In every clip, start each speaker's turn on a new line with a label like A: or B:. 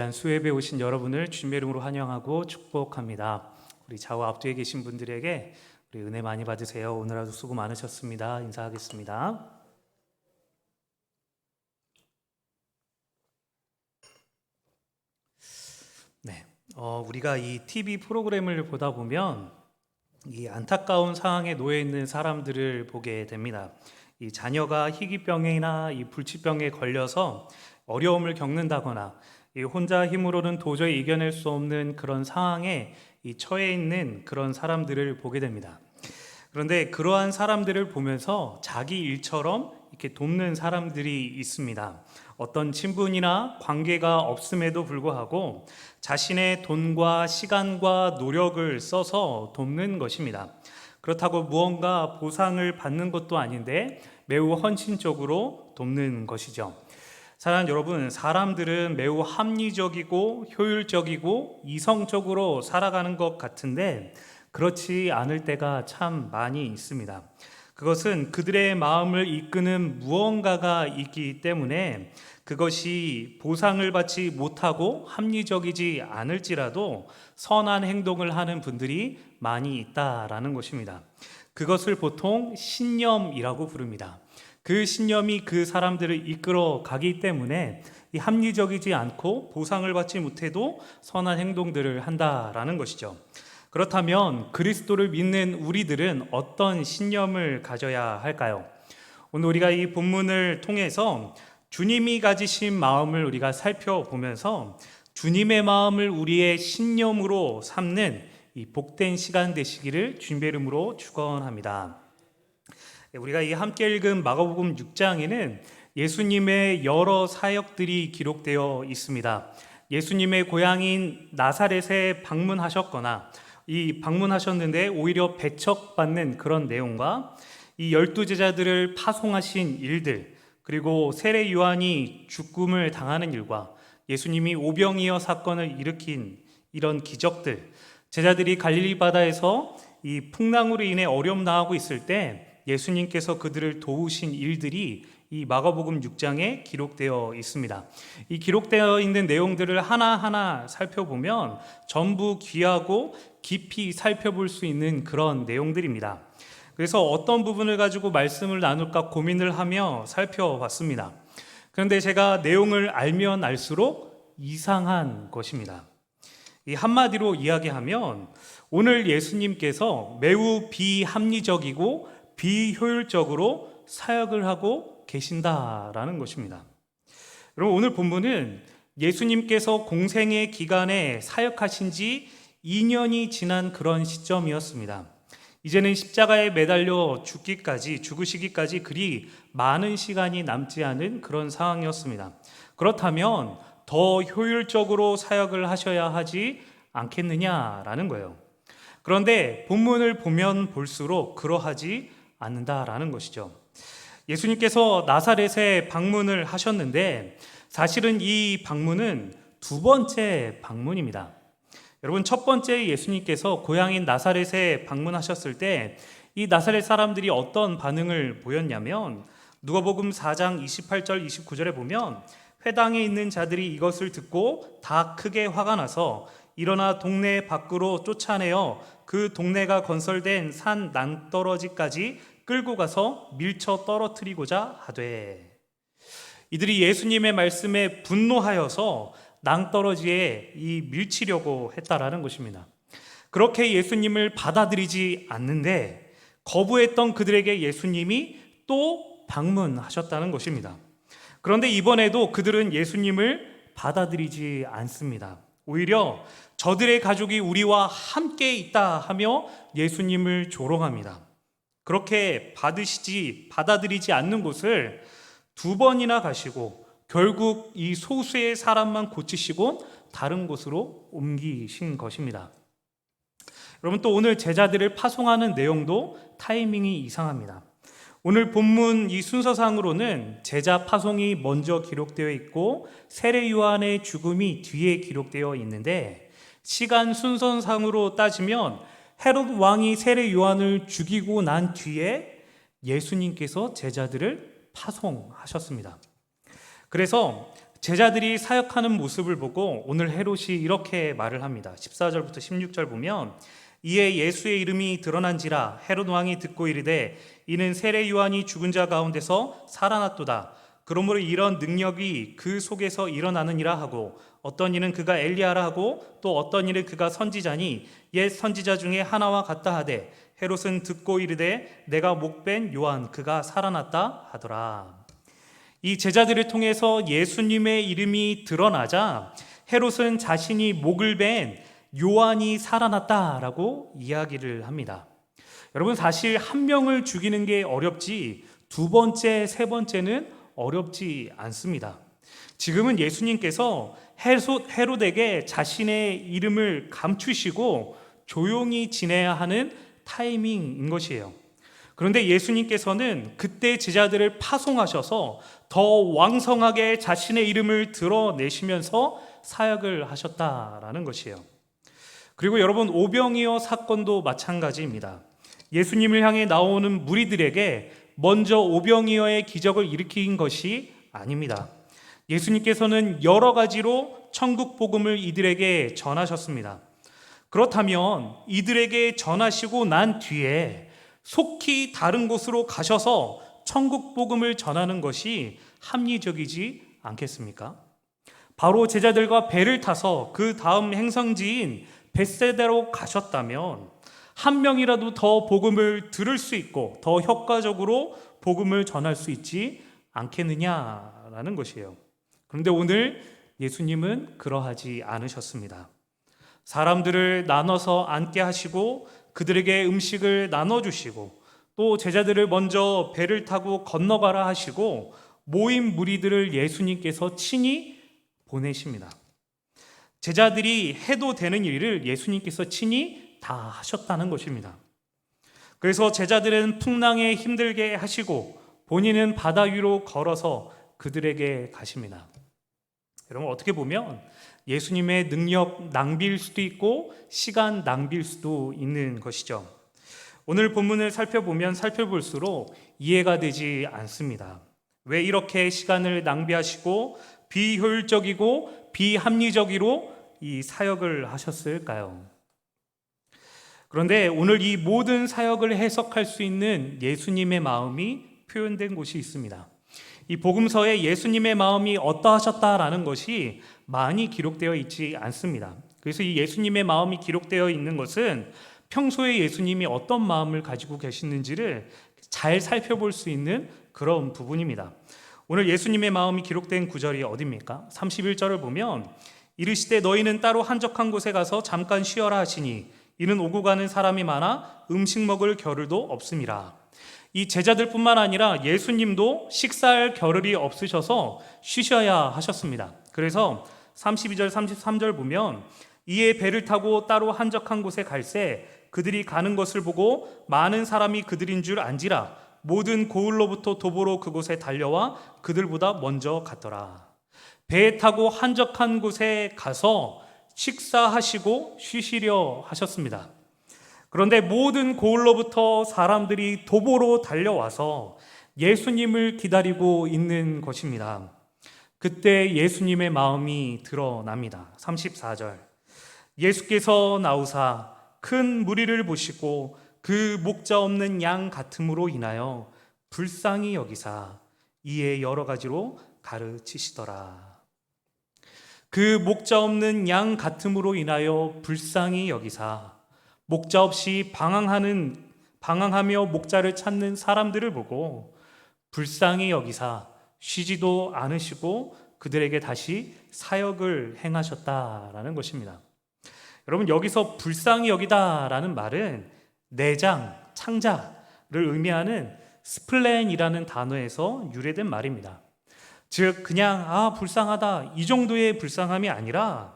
A: 수협에 오신 여러분을 주님의 이름으로 환영하고 축복합니다. 우리 좌우 앞뒤에 계신 분들에게 우리 은혜 많이 받으세요. 오늘 하루 수고 많으셨습니다. 인사하겠습니다. 네, 우리가 이 TV 프로그램을 보다 보면 이 안타까운 상황에 놓여 있는 사람들을 보게 됩니다. 이 자녀가 희귀병이나 이 불치병에 걸려서 어려움을 겪는다거나 이 혼자 힘으로는 도저히 이겨낼 수 없는 그런 상황에 이 처해 있는 그런 사람들을 보게 됩니다. 그런데 그러한 사람들을 보면서 자기 일처럼 이렇게 돕는 사람들이 있습니다. 어떤 친분이나 관계가 없음에도 불구하고 자신의 돈과 시간과 노력을 써서 돕는 것입니다. 그렇다고 무언가 보상을 받는 것도 아닌데 매우 헌신적으로 돕는 것이죠. 사랑하는 여러분, 사람들은 매우 합리적이고 효율적이고 이성적으로 살아가는 것 같은데 그렇지 않을 때가 참 많이 있습니다. 그것은 그들의 마음을 이끄는 무언가가 있기 때문에 그것이 보상을 받지 못하고 합리적이지 않을지라도 선한 행동을 하는 분들이 많이 있다라는 것입니다. 그것을 보통 신념이라고 부릅니다. 그 신념이 그 사람들을 이끌어 가기 때문에 이 합리적이지 않고 보상을 받지 못해도 선한 행동들을 한다라는 것이죠. 그렇다면 그리스도를 믿는 우리들은 어떤 신념을 가져야 할까요? 오늘 우리가 이 본문을 통해서 주님이 가지신 마음을 우리가 살펴보면서 주님의 마음을 우리의 신념으로 삼는 이 복된 시간 되시기를 주님의 이름으로 축원합니다. 우리가 이 함께 읽은 마가복음 6장에는 예수님의 여러 사역들이 기록되어 있습니다. 예수님의 고향인 나사렛에 방문하셨거나 이 방문하셨는데 오히려 배척받는 그런 내용과 이 12제자들을 파송하신 일들, 그리고 세례 요한이 죽음을 당하는 일과 예수님이 오병이어 사건을 일으킨 이런 기적들, 제자들이 갈릴리 바다에서 이 풍랑으로 인해 어려움 당하고 있을 때 예수님께서 그들을 도우신 일들이 이 마가복음 6장에 기록되어 있습니다. 이 기록되어 있는 내용들을 하나하나 살펴보면 전부 귀하고 깊이 살펴볼 수 있는 그런 내용들입니다. 그래서 어떤 부분을 가지고 말씀을 나눌까 고민을 하며 살펴봤습니다. 그런데 제가 내용을 알면 알수록 이상한 것입니다. 이 한마디로 이야기하면 오늘 예수님께서 매우 비합리적이고 비효율적으로 사역을 하고 계신다라는 것입니다. 여러분, 오늘 본문은 예수님께서 공생의 기간에 사역하신 지 2년이 지난 그런 시점이었습니다. 이제는 십자가에 매달려 죽으시기까지 그리 많은 시간이 남지 않은 그런 상황이었습니다. 그렇다면 더 효율적으로 사역을 하셔야 하지 않겠느냐라는 거예요. 그런데 본문을 보면 볼수록 그러하지 않는다라는 것이죠. 예수님께서 나사렛에 방문을 하셨는데 사실은 이 방문은 두 번째 방문입니다. 여러분, 첫 번째 예수님께서 고향인 나사렛에 방문하셨을 때 이 나사렛 사람들이 어떤 반응을 보였냐면 누가복음 4장 28절 29절에 보면 회당에 있는 자들이 이것을 듣고 다 크게 화가 나서 일어나 동네 밖으로 쫓아내어 그 동네가 건설된 산 낭떠러지까지 끌고 가서 밀쳐 떨어뜨리고자 하되, 이들이 예수님의 말씀에 분노하여서 낭떠러지에 이 밀치려고 했다라는 것입니다. 그렇게 예수님을 받아들이지 않는데 거부했던 그들에게 예수님이 또 방문하셨다는 것입니다. 그런데 이번에도 그들은 예수님을 받아들이지 않습니다. 오히려 저들의 가족이 우리와 함께 있다 하며 예수님을 조롱합니다. 그렇게 받아들이지 않는 곳을 두 번이나 가시고 결국 이 소수의 사람만 고치시고 다른 곳으로 옮기신 것입니다. 여러분, 또 오늘 제자들을 파송하는 내용도 타이밍이 이상합니다. 오늘 본문 이 순서상으로는 제자 파송이 먼저 기록되어 있고 세례 요한의 죽음이 뒤에 기록되어 있는데 시간 순서상으로 따지면 헤롯 왕이 세례 요한을 죽이고 난 뒤에 예수님께서 제자들을 파송하셨습니다. 그래서 제자들이 사역하는 모습을 보고 오늘 헤롯이 이렇게 말을 합니다. 14절부터 16절 보면 이에 예수의 이름이 드러난지라 헤롯 왕이 듣고 이르되 이는 세례 요한이 죽은 자 가운데서 살아났도다. 그러므로 이런 능력이 그 속에서 일어나느니라 하고 어떤 이는 그가 엘리야라 하고 또 어떤 이는 그가 선지자니 옛 선지자 중에 하나와 같다 하되 헤롯은 듣고 이르되 내가 목벤 요한 그가 살아났다 하더라. 이 제자들을 통해서 예수님의 이름이 드러나자 헤롯은 자신이 목을 벤 요한이 살아났다라고 이야기를 합니다. 여러분, 사실 한 명을 죽이는 게 어렵지 두 번째, 세 번째는 어렵지 않습니다. 지금은 예수님께서 헤롯에게 자신의 이름을 감추시고 조용히 지내야 하는 타이밍인 것이에요. 그런데 예수님께서는 그때 제자들을 파송하셔서 더 왕성하게 자신의 이름을 드러내시면서 사역을 하셨다라는 것이에요. 그리고 여러분, 오병이어 사건도 마찬가지입니다. 예수님을 향해 나오는 무리들에게 먼저 오병이어의 기적을 일으킨 것이 아닙니다. 예수님께서는 여러 가지로 천국 복음을 이들에게 전하셨습니다. 그렇다면 이들에게 전하시고 난 뒤에 속히 다른 곳으로 가셔서 천국 복음을 전하는 것이 합리적이지 않겠습니까? 바로 제자들과 배를 타서 그 다음 행성지인 벳세다로 가셨다면 한 명이라도 더 복음을 들을 수 있고 더 효과적으로 복음을 전할 수 있지 않겠느냐라는 것이에요. 그런데 오늘 예수님은 그러하지 않으셨습니다. 사람들을 나눠서 앉게 하시고 그들에게 음식을 나눠주시고 또 제자들을 먼저 배를 타고 건너가라 하시고 모인 무리들을 예수님께서 친히 보내십니다. 제자들이 해도 되는 일을 예수님께서 친히 다 하셨다는 것입니다. 그래서 제자들은 풍랑에 힘들게 하시고 본인은 바다 위로 걸어서 그들에게 가십니다. 여러분, 어떻게 보면 예수님의 능력 낭비일 수도 있고 시간 낭비일 수도 있는 것이죠. 오늘 본문을 살펴보면 살펴볼수록 이해가 되지 않습니다. 왜 이렇게 시간을 낭비하시고 비효율적이고 비합리적으로 이 사역을 하셨을까요? 그런데 오늘 이 모든 사역을 해석할 수 있는 예수님의 마음이 표현된 곳이 있습니다. 이 복음서에 예수님의 마음이 어떠하셨다라는 것이 많이 기록되어 있지 않습니다. 그래서 이 예수님의 마음이 기록되어 있는 것은 평소에 예수님이 어떤 마음을 가지고 계시는지를 잘 살펴볼 수 있는 그런 부분입니다. 오늘 예수님의 마음이 기록된 구절이 어디입니까? 31절을 보면 이르시되 너희는 따로 한적한 곳에 가서 잠깐 쉬어라 하시니 이는 오고 가는 사람이 많아 음식 먹을 겨를도 없음이라. 이 제자들뿐만 아니라 예수님도 식사할 겨를이 없으셔서 쉬셔야 하셨습니다. 그래서 32절 33절 보면 이에 배를 타고 따로 한적한 곳에 갈새 그들이 가는 것을 보고 많은 사람이 그들인 줄 안지라 모든 고을로부터 도보로 그곳에 달려와 그들보다 먼저 갔더라. 배에 타고 한적한 곳에 가서 식사하시고 쉬시려 하셨습니다. 그런데 모든 고을로부터 사람들이 도보로 달려와서 예수님을 기다리고 있는 것입니다. 그때 예수님의 마음이 드러납니다. 34절 예수께서 나오사 큰 무리를 보시고 그 목자 없는 양 같음으로 인하여 불쌍히 여기사 이에 여러 가지로 가르치시더라. 그 목자 없는 양 같음으로 인하여 불쌍히 여기사 목자 없이 방황하며 목자를 찾는 사람들을 보고 불쌍히 여기사 쉬지도 않으시고 그들에게 다시 사역을 행하셨다라는 것입니다. 여러분, 여기서 불쌍히 여기다라는 말은 내장, 창자를 의미하는 스플렌이라는 단어에서 유래된 말입니다. 즉 그냥 불쌍하다 이 정도의 불쌍함이 아니라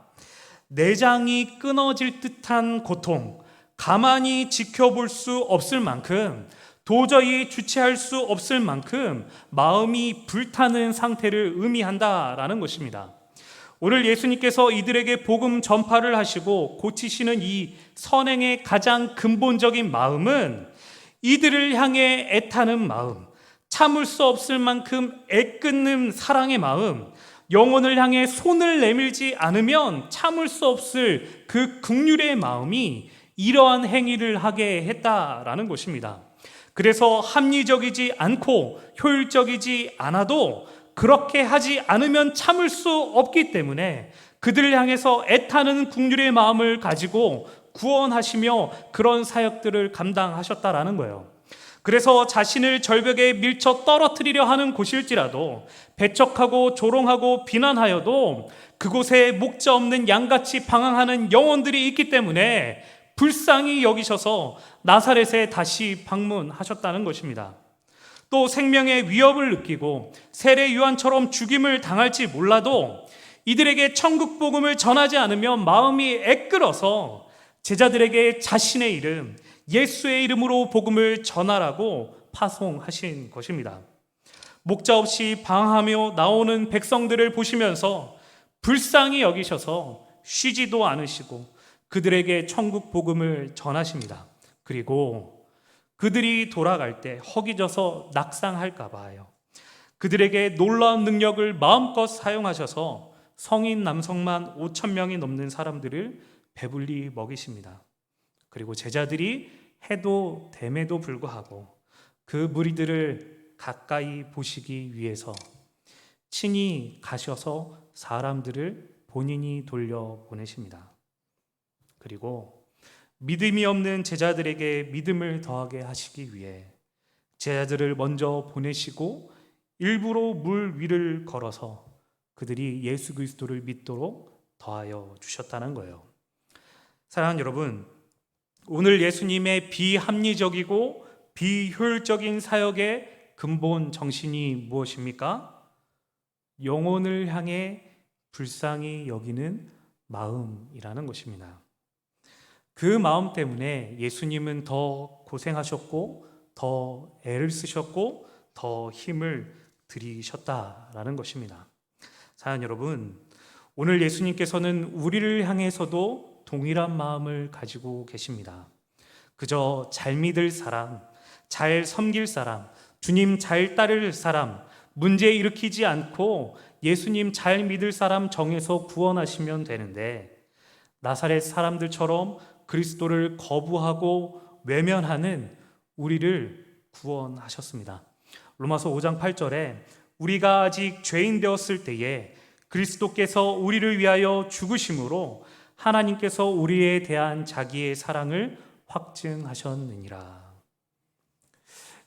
A: 내장이 끊어질 듯한 고통, 가만히 지켜볼 수 없을 만큼 도저히 주체할 수 없을 만큼 마음이 불타는 상태를 의미한다라는 것입니다. 오늘 예수님께서 이들에게 복음 전파를 하시고 고치시는 이 선행의 가장 근본적인 마음은 이들을 향해 애타는 마음, 참을 수 없을 만큼 애끓는 사랑의 마음, 영혼을 향해 손을 내밀지 않으면 참을 수 없을 그 긍휼의 마음이 이러한 행위를 하게 했다라는 것입니다. 그래서 합리적이지 않고 효율적이지 않아도 그렇게 하지 않으면 참을 수 없기 때문에 그들을 향해서 애타는 긍휼의 마음을 가지고 구원하시며 그런 사역들을 감당하셨다라는 거예요. 그래서 자신을 절벽에 밀쳐 떨어뜨리려 하는 곳일지라도 배척하고 조롱하고 비난하여도 그곳에 목자 없는 양같이 방황하는 영혼들이 있기 때문에 불쌍히 여기셔서 나사렛에 다시 방문하셨다는 것입니다. 또 생명의 위협을 느끼고 세례 요한처럼 죽임을 당할지 몰라도 이들에게 천국 복음을 전하지 않으면 마음이 애끓어서 제자들에게 자신의 이름, 예수의 이름으로 복음을 전하라고 파송하신 것입니다. 목자 없이 방황하며 나오는 백성들을 보시면서 불쌍히 여기셔서 쉬지도 않으시고 그들에게 천국 복음을 전하십니다. 그리고 그들이 돌아갈 때 허기져서 낙상할까 봐요. 그들에게 놀라운 능력을 마음껏 사용하셔서 성인 남성만 5천 명이 넘는 사람들을 배불리 먹이십니다. 그리고 제자들이 해도 됨에도 불구하고 그 무리들을 가까이 보시기 위해서 친히 가셔서 사람들을 본인이 돌려보내십니다. 그리고 믿음이 없는 제자들에게 믿음을 더하게 하시기 위해 제자들을 먼저 보내시고 일부러 물 위를 걸어서 그들이 예수 그리스도를 믿도록 더하여 주셨다는 거예요. 사랑하는 여러분, 오늘 예수님의 비합리적이고 비효율적인 사역의 근본 정신이 무엇입니까? 영혼을 향해 불쌍히 여기는 마음이라는 것입니다. 그 마음 때문에 예수님은 더 고생하셨고 더 애를 쓰셨고 더 힘을 들이셨다라는 것입니다. 사랑하는 여러분, 오늘 예수님께서는 우리를 향해서도 동일한 마음을 가지고 계십니다. 그저 잘 믿을 사람, 잘 섬길 사람, 주님 잘 따를 사람, 문제 일으키지 않고 예수님 잘 믿을 사람 정해서 구원하시면 되는데 나사렛 사람들처럼 그리스도를 거부하고 외면하는 우리를 구원하셨습니다. 로마서 5장 8절에 우리가 아직 죄인 되었을 때에 그리스도께서 우리를 위하여 죽으심으로 하나님께서 우리에 대한 자기의 사랑을 확증하셨느니라.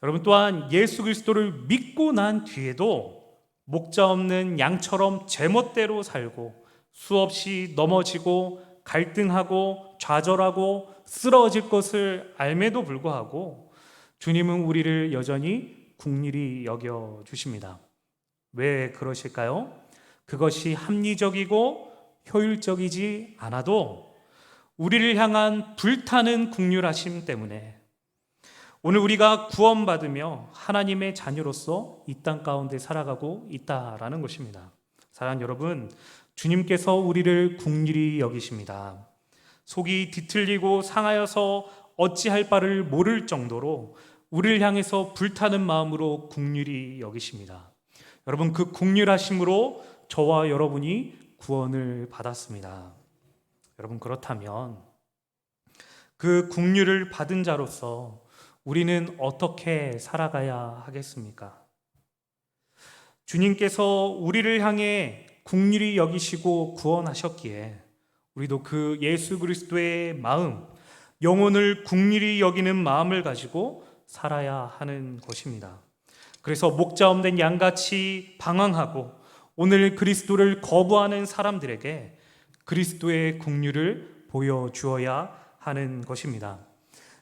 A: 여러분, 또한 예수 그리스도를 믿고 난 뒤에도 목자 없는 양처럼 제멋대로 살고 수없이 넘어지고 갈등하고 좌절하고 쓰러질 것을 알매도 불구하고 주님은 우리를 여전히 긍휼히 여겨 주십니다. 왜 그러실까요? 그것이 합리적이고 효율적이지 않아도 우리를 향한 불타는 긍휼하심 때문에 오늘 우리가 구원받으며 하나님의 자녀로서 이 땅 가운데 살아가고 있다라는 것입니다. 사랑하는 여러분, 주님께서 우리를 긍휼히 여기십니다. 속이 뒤틀리고 상하여서 어찌할 바를 모를 정도로 우리를 향해서 불타는 마음으로 긍휼히 여기십니다. 여러분, 그 긍휼하심으로 저와 여러분이 구원을 받았습니다. 여러분, 그렇다면 그 긍휼을 받은 자로서 우리는 어떻게 살아가야 하겠습니까? 주님께서 우리를 향해 긍휼히 여기시고 구원하셨기에 우리도 그 예수 그리스도의 마음, 영혼을 긍휼히 여기는 마음을 가지고 살아야 하는 것입니다. 그래서 목자 없는 양같이 방황하고 오늘 그리스도를 거부하는 사람들에게 그리스도의 긍휼을 보여주어야 하는 것입니다.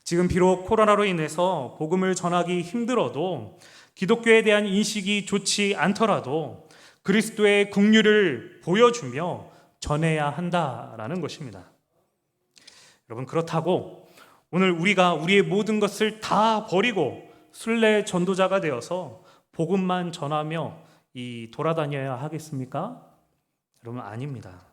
A: 지금 비록 코로나로 인해서 복음을 전하기 힘들어도 기독교에 대한 인식이 좋지 않더라도 그리스도의 긍휼을 보여주며 전해야 한다라는 것입니다. 여러분, 그렇다고 오늘 우리가 우리의 모든 것을 다 버리고 순례 전도자가 되어서 복음만 전하며 돌아다녀야 하겠습니까? 여러분, 아닙니다.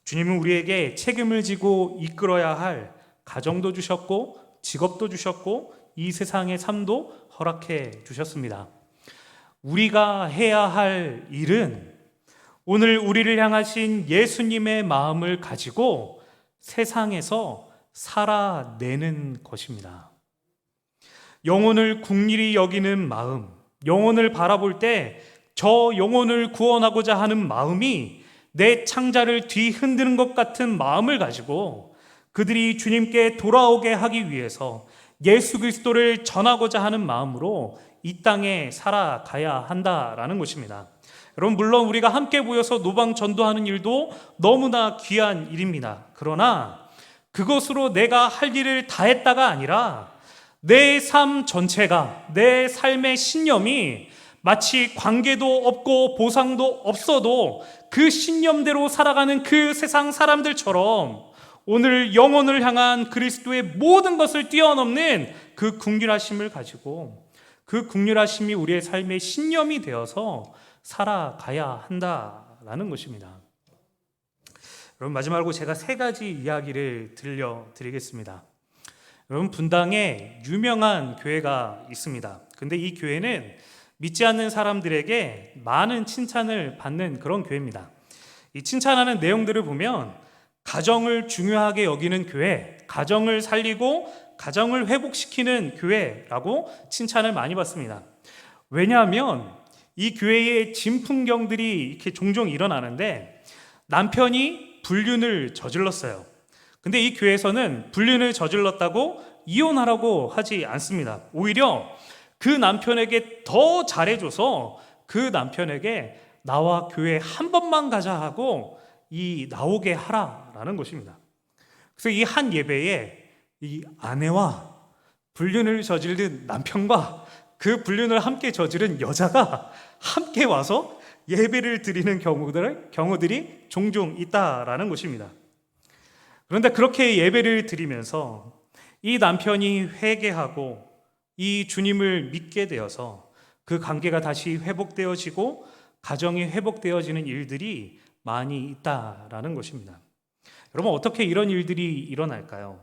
A: 주님은 우리에게 책임을 지고 이끌어야 할 가정도 주셨고 직업도 주셨고 이 세상의 삶도 허락해 주셨습니다. 우리가 해야 할 일은 오늘 우리를 향하신 예수님의 마음을 가지고 세상에서 살아내는 것입니다. 영혼을 긍휼히 여기는 마음, 영혼을 바라볼 때 저 영혼을 구원하고자 하는 마음이 내 창자를 뒤흔드는 것 같은 마음을 가지고 그들이 주님께 돌아오게 하기 위해서 예수 그리스도를 전하고자 하는 마음으로 이 땅에 살아가야 한다라는 것입니다. 여러분, 물론 우리가 함께 모여서 노방 전도하는 일도 너무나 귀한 일입니다. 그러나 그것으로 내가 할 일을 다 했다가 아니라 내 삶 전체가, 내 삶의 신념이 마치 관계도 없고 보상도 없어도 그 신념대로 살아가는 그 세상 사람들처럼 오늘 영혼을 향한 그리스도의 모든 것을 뛰어넘는 그 긍휼하심을 가지고 그 긍휼하심이 우리의 삶의 신념이 되어서 살아가야 한다라는 것입니다. 여러분, 마지막으로 제가 3가지 이야기를 들려드리겠습니다. 여러분, 분당에 유명한 교회가 있습니다. 근데 이 교회는 믿지 않는 사람들에게 많은 칭찬을 받는 그런 교회입니다. 이 칭찬하는 내용들을 보면 가정을 중요하게 여기는 교회, 가정을 살리고 가정을 회복시키는 교회라고 칭찬을 많이 받습니다. 왜냐하면 이 교회의 진풍경들이 이렇게 종종 일어나는데 남편이 불륜을 저질렀어요. 근데 이 교회에서는 불륜을 저질렀다고 이혼하라고 하지 않습니다. 오히려 그 남편에게 더 잘해줘서 그 남편에게 나와 교회 한 번만 가자 하고 나오게 하라라는 것입니다. 그래서 이 한 예배에 이 아내와 불륜을 저지른 남편과 그 불륜을 함께 저지른 여자가 함께 와서 예배를 드리는 경우들이 종종 있다라는 것입니다. 그런데 그렇게 예배를 드리면서 이 남편이 회개하고 이 주님을 믿게 되어서 그 관계가 다시 회복되어지고 가정이 회복되어지는 일들이 많이 있다라는 것입니다. 여러분, 어떻게 이런 일들이 일어날까요?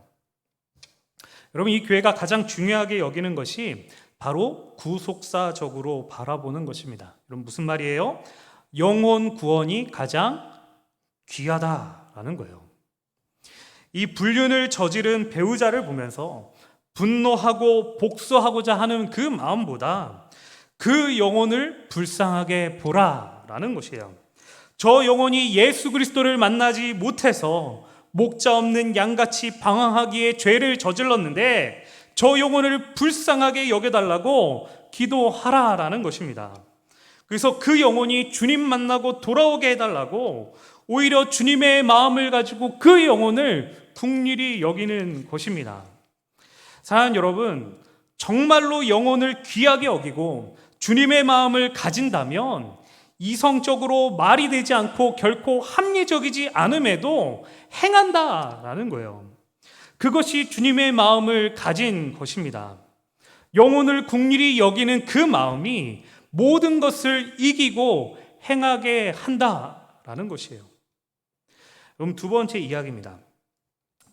A: 여러분, 이 교회가 가장 중요하게 여기는 것이 바로 구속사적으로 바라보는 것입니다. 여러분, 무슨 말이에요? 영혼 구원이 가장 귀하다라는 거예요. 이 불륜을 저지른 배우자를 보면서 분노하고 복수하고자 하는 그 마음보다 그 영혼을 불쌍하게 보라라는 것이에요. 저 영혼이 예수 그리스도를 만나지 못해서 목자 없는 양같이 방황하기에 죄를 저질렀는데 저 영혼을 불쌍하게 여겨달라고 기도하라라는 것입니다. 그래서 그 영혼이 주님 만나고 돌아오게 해달라고 오히려 주님의 마음을 가지고 그 영혼을 긍휼히 여기는 것입니다. 사랑하는 여러분, 정말로 영혼을 귀하게 여기고 주님의 마음을 가진다면 이성적으로 말이 되지 않고 결코 합리적이지 않음에도 행한다라는 거예요. 그것이 주님의 마음을 가진 것입니다. 영혼을 긍휼히 여기는 그 마음이 모든 것을 이기고 행하게 한다라는 것이에요. 그럼 2번째 이야기입니다.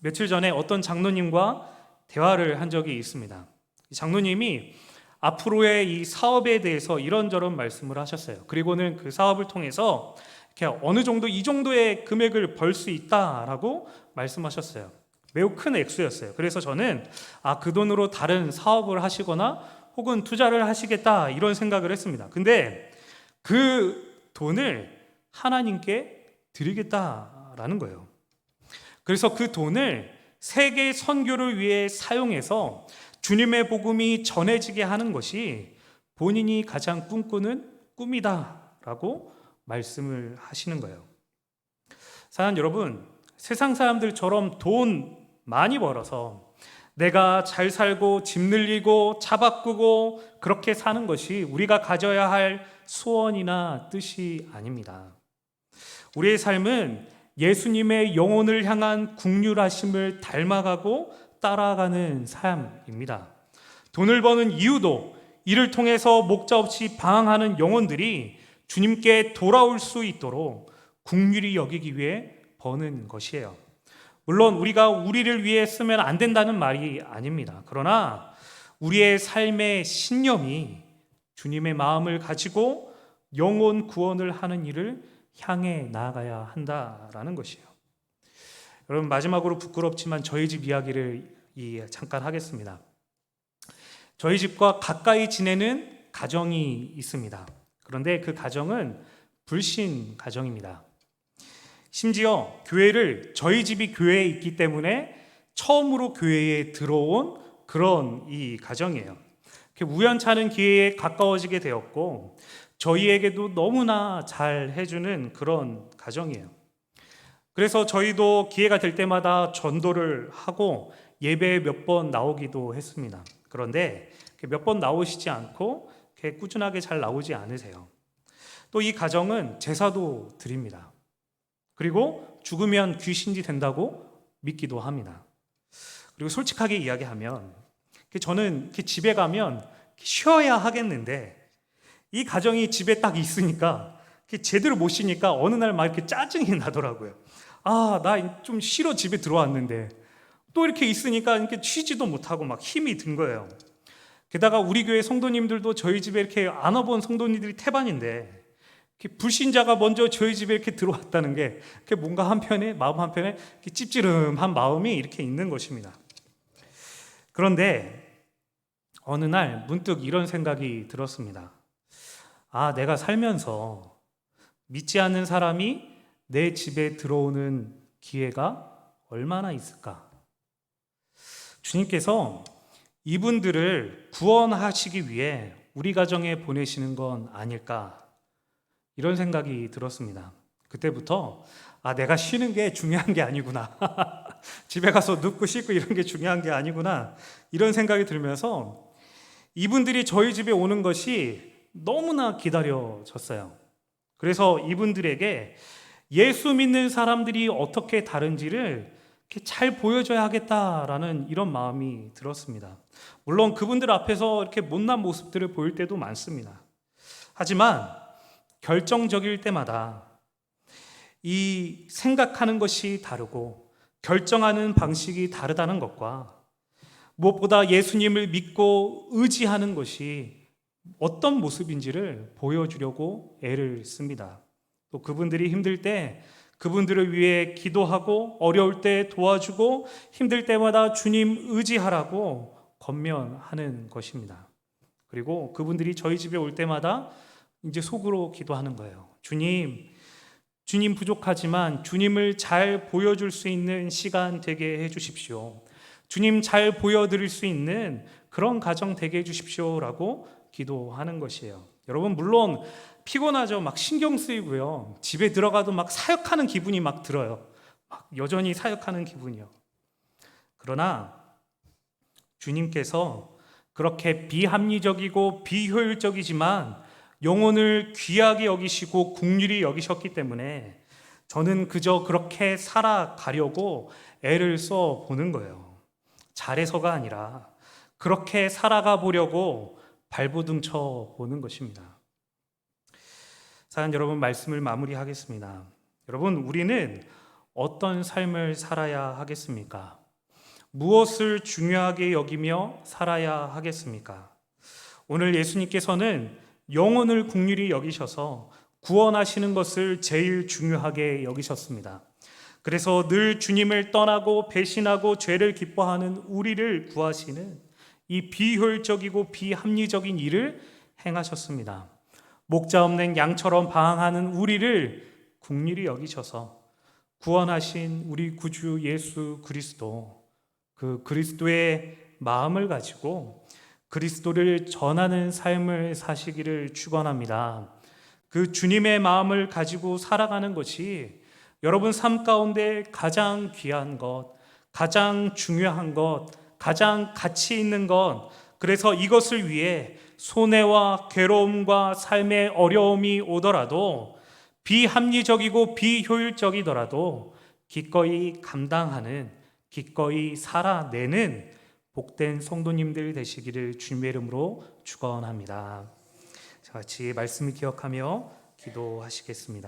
A: 며칠 전에 어떤 장로님과 대화를 한 적이 있습니다. 장로님이 앞으로의 이 사업에 대해서 이런저런 말씀을 하셨어요. 그리고는 그 사업을 통해서 이렇게 어느 정도 이 정도의 금액을 벌 수 있다라고 말씀하셨어요. 매우 큰 액수였어요. 그래서 저는 그 돈으로 다른 사업을 하시거나 혹은 투자를 하시겠다 이런 생각을 했습니다. 근데 그 돈을 하나님께 드리겠다라는 거예요. 그래서 그 돈을 세계 선교를 위해 사용해서 주님의 복음이 전해지게 하는 것이 본인이 가장 꿈꾸는 꿈이다라고 말씀을 하시는 거예요. 사랑하는 여러분, 세상 사람들처럼 돈 많이 벌어서 내가 잘 살고 집 늘리고 차 바꾸고 그렇게 사는 것이 우리가 가져야 할 소원이나 뜻이 아닙니다. 우리의 삶은 예수님의 영혼을 향한 긍휼하심을 닮아가고 따라가는 삶입니다. 돈을 버는 이유도 이를 통해서 목자 없이 방황하는 영혼들이 주님께 돌아올 수 있도록 긍휼히 여기기 위해 버는 것이에요. 물론 우리가 우리를 위해 쓰면 안 된다는 말이 아닙니다. 그러나 우리의 삶의 신념이 주님의 마음을 가지고 영혼 구원을 하는 일을 향해 나아가야 한다라는 것이에요. 여러분, 마지막으로 부끄럽지만 저희 집 이야기를 잠깐 하겠습니다. 저희 집과 가까이 지내는 가정이 있습니다. 그런데 그 가정은 불신 가정입니다. 심지어 교회를 저희 집이 교회에 있기 때문에 처음으로 교회에 들어온 그런 이 가정이에요. 우연찮은 기회에 가까워지게 되었고 저희에게도 너무나 잘 해주는 그런 가정이에요. 그래서 저희도 기회가 될 때마다 전도를 하고 예배에 몇 번 나오기도 했습니다. 그런데 몇 번 나오시지 않고 꾸준하게 잘 나오지 않으세요. 또 이 가정은 제사도 드립니다. 그리고 죽으면 귀신이 된다고 믿기도 합니다. 그리고 솔직하게 이야기하면 저는 집에 가면 쉬어야 하겠는데 이 가정이 집에 딱 있으니까 제대로 못 쉬니까 어느 날 막 이렇게 짜증이 나더라고요. 아, 나 좀 쉬러 집에 들어왔는데 또 이렇게 있으니까 이렇게 쉬지도 못하고 막 힘이 든 거예요. 게다가 우리 교회 성도님들도 저희 집에 이렇게 안 와본 성도님들이 태반인데 불신자가 먼저 저희 집에 이렇게 들어왔다는 게 뭔가 한편에 마음 한편에 찝찝한 마음이 이렇게 있는 것입니다. 그런데 어느 날 문득 이런 생각이 들었습니다. 아, 내가 살면서 믿지 않는 사람이 내 집에 들어오는 기회가 얼마나 있을까? 주님께서 이분들을 구원하시기 위해 우리 가정에 보내시는 건 아닐까? 이런 생각이 들었습니다. 그때부터 내가 쉬는 게 중요한 게 아니구나. 집에 가서 눕고 씻고 이런 게 중요한 게 아니구나. 이런 생각이 들면서 이분들이 저희 집에 오는 것이 너무나 기다려졌어요. 그래서 이분들에게 예수 믿는 사람들이 어떻게 다른지를 잘 보여줘야 하겠다라는 이런 마음이 들었습니다. 물론 그분들 앞에서 이렇게 못난 모습들을 보일 때도 많습니다. 하지만 결정적일 때마다 이 생각하는 것이 다르고 결정하는 방식이 다르다는 것과 무엇보다 예수님을 믿고 의지하는 것이 어떤 모습인지를 보여주려고 애를 씁니다. 또 그분들이 힘들 때 그분들을 위해 기도하고 어려울 때 도와주고 힘들 때마다 주님 의지하라고 권면하는 것입니다. 그리고 그분들이 저희 집에 올 때마다 이제 속으로 기도하는 거예요. 주님 부족하지만 주님을 잘 보여줄 수 있는 시간 되게 해주십시오. 주님 잘 보여드릴 수 있는 그런 가정 되게 해주십시오라고 기도하는 것이에요. 여러분, 물론 피곤하죠. 막 신경 쓰이고요. 집에 들어가도 막 사역하는 기분이 막 들어요. 막 여전히 사역하는 기분이요. 그러나 주님께서 그렇게 비합리적이고 비효율적이지만 영혼을 귀하게 여기시고 긍휼히 여기셨기 때문에 저는 그저 그렇게 살아가려고 애를 써 보는 거예요. 잘해서가 아니라 그렇게 살아가 보려고 발버둥 쳐 보는 것입니다. 사랑하는 여러분, 말씀을 마무리하겠습니다. 여러분, 우리는 어떤 삶을 살아야 하겠습니까? 무엇을 중요하게 여기며 살아야 하겠습니까? 오늘 예수님께서는 영혼을 긍휼히 여기셔서 구원하시는 것을 제일 중요하게 여기셨습니다. 그래서 늘 주님을 떠나고 배신하고 죄를 기뻐하는 우리를 구하시는 이 비효율적이고 비합리적인 일을 행하셨습니다. 목자 없는 양처럼 방황하는 우리를 긍휼히 여기셔서 구원하신 우리 구주 예수 그리스도, 그 그리스도의 마음을 가지고 그리스도를 전하는 삶을 사시기를 축원합니다. 그 주님의 마음을 가지고 살아가는 것이 여러분 삶 가운데 가장 귀한 것, 가장 중요한 것, 가장 가치 있는 것, 그래서 이것을 위해 손해와 괴로움과 삶의 어려움이 오더라도 비합리적이고 비효율적이더라도 기꺼이 감당하는, 기꺼이 살아내는 복된 성도님들 되시기를 주님의 이름으로 축원합니다. 같이 말씀을 기억하며 기도하시겠습니다.